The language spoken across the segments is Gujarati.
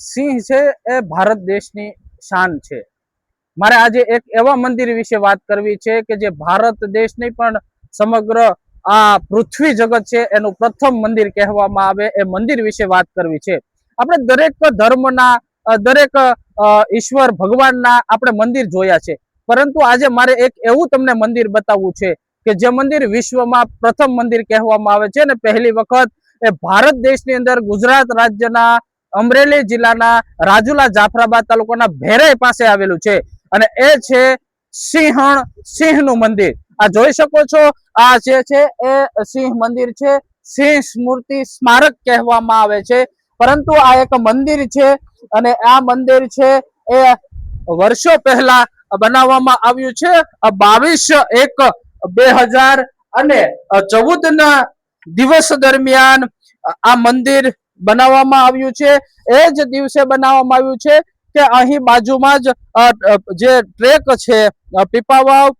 સિંહ છે એ ભારત દેશની શાન છે। મારે આજે એક એવા મંદિર વિશે વાત કરવી છે કે જે ભારત દેશ નહીં પણ સમગ્ર આ પૃથ્વી જગત છે એનું પ્રથમ મંદિર કહેવામાં આવે એ મંદિર વિશે વાત કરવી છે। આપણે દરેક ધર્મના દરેક ઈશ્વર ભગવાનના આપણે મંદિર જોયા છે, પરંતુ આજે મારે એક એવું તમને મંદિર બતાવવું છે કે જે મંદિર વિશ્વમાં પ્રથમ મંદિર કહેવામાં આવે છે અને પહેલી વખત એ ભારત દેશની અંદર ગુજરાત રાજ્યના અમરેલી જિલ્લાના રાજુલા જાફરાબાદ તાલુકાના ભેરાઈ પાસે આવેલું છે અને એ છે સિંહનું મંદિર। આ જોઈ શકો છો, આ જે છે એ સિંહ મંદિર છે, સિંહ સ્મૃતિ સ્મારક કહેવામાં આવે છે। પરંતુ આ એક મંદિર છે અને આ મંદિર છે એ વર્ષો પહેલા બનાવવામાં આવ્યું છે। 22/1/2014 ના દિવસ દરમિયાન આ મંદિર બનાવવામાં આવ્યું છે। એ જ દિવસે બનાવવામાં આવ્યું છે કે અહીં બાજુમાં જ જે ટ્રેક છે પીપાવાવ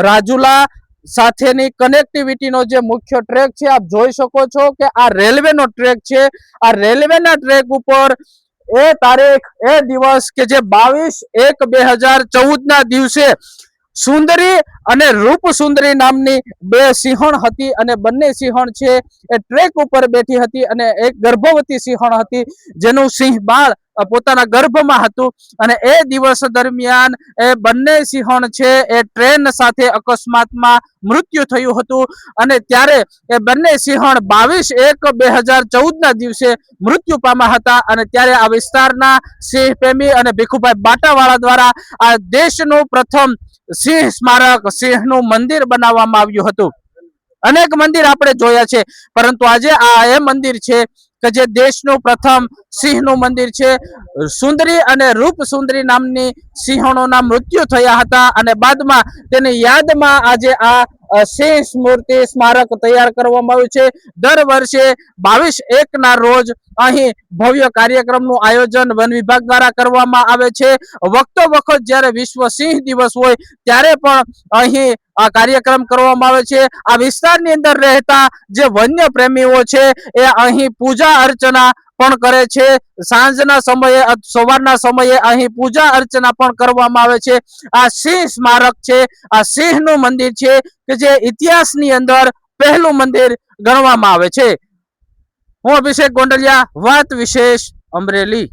રાજુલા સાથેની કનેક્ટિવિટીનો જે મુખ્ય ટ્રેક છે, આપ જોઈ શકો છો કે આ રેલવેનો ટ્રેક છે। આ રેલવેના ટ્રેક ઉપર એ તારીખ એ દિવસ કે જે 22/1/2014 ના દિવસે સુંદરી અને રૂપ સુંદરી નામની બે સિંહણ હતી અને બંને સિંહણ છે એ ટ્રેક ઉપર બેઠી હતી અને એક ગર્ભવતી સિંહણ હતી જેનું સિંહ બાળ પોતાના ગર્ભમાં હતું અને એ દિવસ દરમિયાન એ બંને સિંહણ છે એ ટ્રેન સાથે અકસ્માતમાં મૃત્યુ થયું હતું અને ત્યારે એ બંને સિંહણ 22/1/2014 ના દિવસે મૃત્યુ પામ્યા હતા અને ત્યારે આ વિસ્તારના સિંહ પ્રેમી અને ભીખુભાઈ બાટાવાળા દ્વારા આ દેશનું પ્રથમ સિંહ સ્મારક સિંહનું મંદિર બનાવવામાં આવ્યું હતું। અનેક મંદિર આપણે જોયા છે, પરંતુ આજે આ એ મંદિર છે કે જે દેશનું પ્રથમ સિંહનું મંદિર છે। સુંદરી અને રૂપ સુંદરી નામની સિંહણોના મૃત્યુ થયા હતા અને બાદમાં તેની યાદમાં આજે આ સિંહ સ્મૃતિ સ્મારક તૈયાર કરવામાં આવ્યું છે। દર વર્ષે 22/1 ના રોજ અહીં ભવ્ય કાર્યક્રમનું આયોજન વન વિભાગ દ્વારા કરવામાં આવે છે। વખતો વખત જ્યારે વિશ્વ સિંહ દિવસ હોય ત્યારે પણ અહીં આ કાર્યક્રમ કરવામાં આવે છે। આ વિસ્તારની અંદર રહેતા જે વન્ય પ્રેમીઓ છે એ અહીં પૂજા અર્ચના પણ કરે છે। સાંજના સમયે સવારના સમયે અહીં પૂજા અર્ચના પણ કરવામાં આવે છે। આ સિંહ સ્મારક છે, આ સિંહનું મંદિર છે કે જે ઇતિહાસની અંદર પહેલું મંદિર ગણવામાં આવે છે। હું અભિષેક ગોંડલિયા, વાત વિશેષ, અમરેલી।